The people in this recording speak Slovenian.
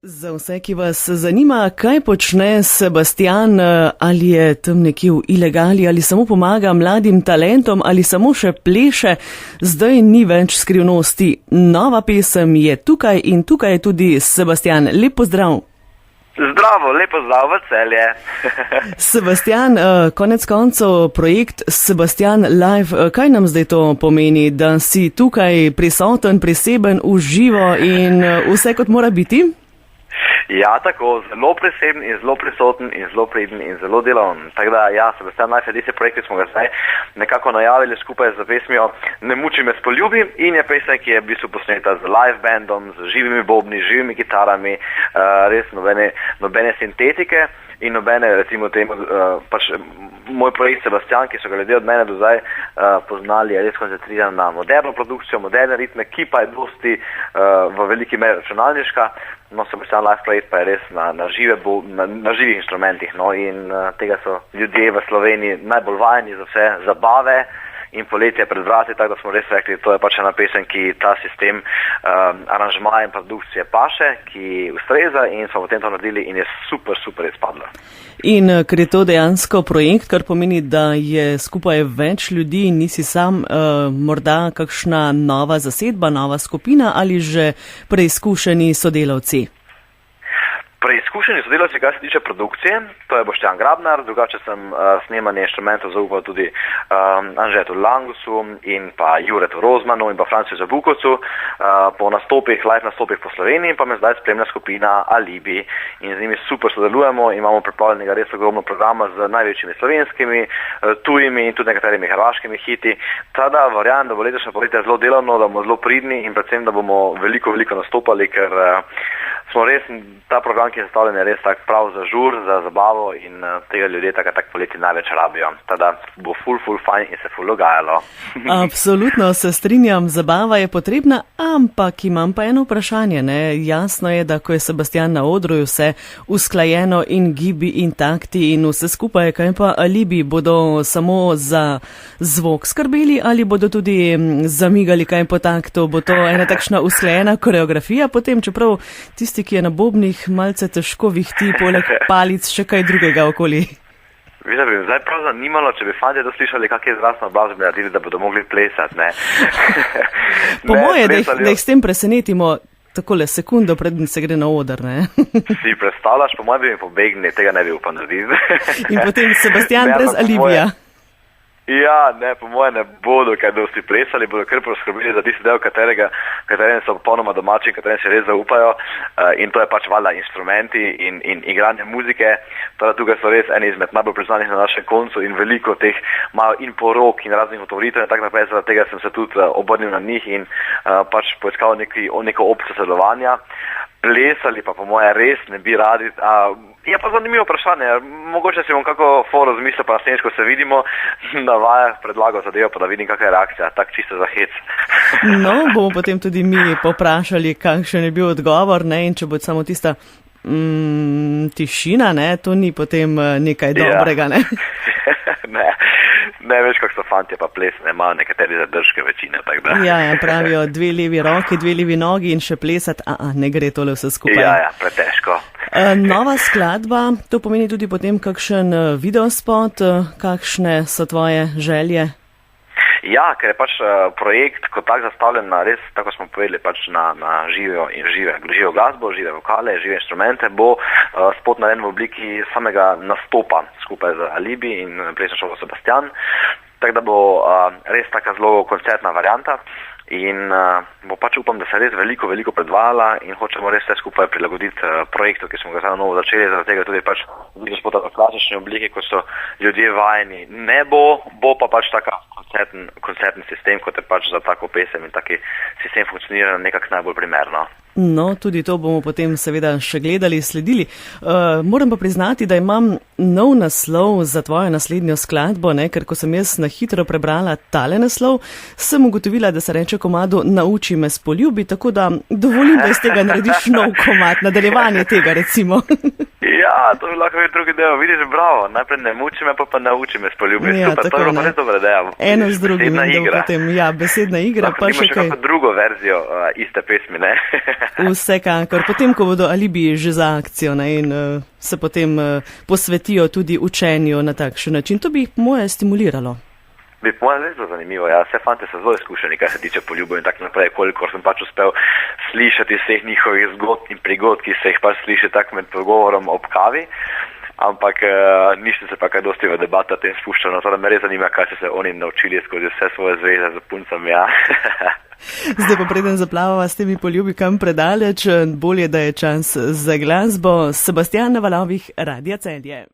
Za vse, ki vas zanima, kaj počne Sebastian, ali je tam nekje v ilegali, ali samo pomaga mladim talentom, ali samo še pleše, zdaj ni več skrivnosti. Nova pesem je tukaj in tukaj je tudi Sebastian. Lep pozdrav. Zdravo, lepo zdrav v Celje. Sebastian, konec koncev projekt Sebastian Live, kaj nam zdaj to pomeni, da si tukaj prisoten, priseben, v živo in vse kot mora biti? Ja, tako, zelo priseben in zelo prisoten in zelo priden in zelo deloven. Tako da, ja, Sebastian Live je tisti projekt, ki smo ga zdaj nekako najavili skupaj z pesmijo Ne muči me s poljubi in je pesem, ki je v bistvu posneta z live bandom, z živimi bobni, živimi kitarami, res nobene sintetike in nobene, recimo temu, pač moj projekt Sebastian, ki so ga ljudje od mene do zdaj poznali, je res koncentriran na moderno produkcijo, moderne ritme, ki pa je dosti v veliki meri računalniška. No, Sebastian Live projekt pa je res na živih instrumentih, no, in tega so ljudje v Sloveniji najbolj vajeni za vse zabave in poletje pred vrati, tako da smo res rekli, to je pač ena pesem, ki ta sistem aranžmaja in produkcije paše, ki ustreza in smo potem to naredili in je super izpadlo. In ker je to dejansko projekt, kar pomeni, da je skupaj več ljudi, nisi sam, morda kakšna nova zasedba, nova skupina ali že preizkušeni sodelavci? Preizkušeni sodelavci, kar se tiče produkcije, to je Boštjan Grabnar, drugače sem snemanje inštrumentov zaupal tudi Anžetu Langusu in pa Juretu Rozmanu in pa Franciju Zabukovcu po live nastopih po Sloveniji, pa me zdaj spremlja skupina Alibi in z njimi super sodelujemo, imamo pripravljenega res ogromno programa z največjimi slovenskimi, tujimi in tudi nekaterimi hrvaškimi hiti. Tada verjamem, da bo letošnje poletje zelo delovno, da bomo zelo pridni in predvsem, da bomo veliko nastopali, ker smo res, ta program, ki je zastavljen, je res tak prav za žur, za zabavo in tega ljudje tak poleti največ rabijo. Tada bo ful fajn in se ful dogajalo. Absolutno se strinjam, zabava je potrebna, ampak imam pa eno vprašanje, ne? Jasno je, da ko je Sebastian na odru, je vse usklajeno in gibi in takti in vse skupaj, kaj pa Alibi, bodo samo za zvok skrbeli ali bodo tudi zamigali kaj po taktu, bo to ena takšna usklajena koreografija potem, čeprav tisti, ki je na bobnih, malce težko vihti, poleg palic še kaj drugega okoli. Veš, da bi me zdaj prav zanimalo, če bi fantje to slišali, kak je zrasno obraz bi naredili, da bodo mogli plesati, ne. Po moje, da jih s tem presenetimo takole sekundo, predn se gre na oder, ne. Si predstavljaš, po moje bi mi pobegnili, tega ne bi upal narediti. In potem Sebastian brez Alibija. Ja, ne, po moje ne bodo kaj dosti plesali, bodo kar poskrbeli za tisti del, katerem so popolnoma domači in katerem se res zaupajo in to je pač valjda instrumenti in igranje muzike. Teda tukaj so res eni izmed najbolj priznanih na našem koncu in veliko teh imajo in porok in raznih otvoritev in tako naprej, zaradi tega sem se tudi obrnil na njih in pač poiskal neko opcijo sodelovanja. Plesali pa po moje res ne bi radi. Je pa zanimivo vprašanje. Mogoče si bom kako foro zmislil, pa naslednjič, ko se vidimo, na vajah predlagal zadevo, pa da vidim, kakva je reakcija. Tak čisto za hec. No, bomo potem tudi mi poprašali, kakšen je bil odgovor, ne, in če bo samo tista tišina, ne, to ni potem nekaj dobrega, ne. Ne, veš, kak so fantje pa ples, ne, imajo nekateri zadržke večine, tako da. Ja, pravijo 2 levi roki, 2 levi nogi in še plesati, ne gre tole vse skupaj. Ja, pretežko. Nova skladba, to pomeni tudi potem kakšen videospot, kakšne so tvoje želje? Ja, ker je pač projekt kot tak zastavljen na res, tako smo povedali, pač na živo glasbo, žive vokale, žive instrumente, bo spot narejen v obliki samega nastopa skupaj z Alibi in plesno šolo Sebastian. Tako da bo res taka zelo koncertna varianta in bo pač upam, da se res veliko predvajala in hočemo res vse skupaj prilagoditi projektu, ki smo ga zdaj novo začeli, zaradi tega tudi pač spota v klasični obliki, ko so ljudje vajeni. Ne bo pa pač taka koncertni sistem, kot je pač za tako pesem in taki sistem funkcionira nekako najbolj primerno. No, tudi to bomo potem seveda še gledali, sledili. Moram pa priznati, da imam nov naslov za tvojo naslednjo skladbo, ne? Ker ko sem jaz na hitro prebrala tale naslov, sem ugotovila, da se reče komadu Nauči me s poljubi, tako da dovolim, da iz tega narediš nov komad, nadaljevanje tega recimo. Ja, to bi lahko bil drugi del, vidiš, bravo, najprej ne muči me, pa nauči me s poljubim. Ja, super, to je pa res dobra ideja. Eno z drugim, besedna igra, lahko pa še kaj. Lahko drugo verzijo iste pesmi, ne? Vsekakor, potem, ko bodo alibi že za akcijo, ne, in se potem posvetijo tudi učenju na takšen način, to bi moje stimuliralo. Bi po mojem res zelo zanimivo, ja, vse fante so zelo izkušeni, kar se tiče poljubov in tako naprej, kolikor sem pač uspel slišati vseh njihovih zgodb in prigod, ki se jih pač sliši tako med pogovorom ob kavi, ampak nisem se pa kaj dosti v debata tem spuščal, no, to me res zanima, kaj so se oni naučili skozi vse svoje zveze z puncami, ja. Zdaj pa preden zaplavava s temi poljubi kam predaleč, bolje, da je čas za glasbo. Sebastijan na valovih Radia Celje.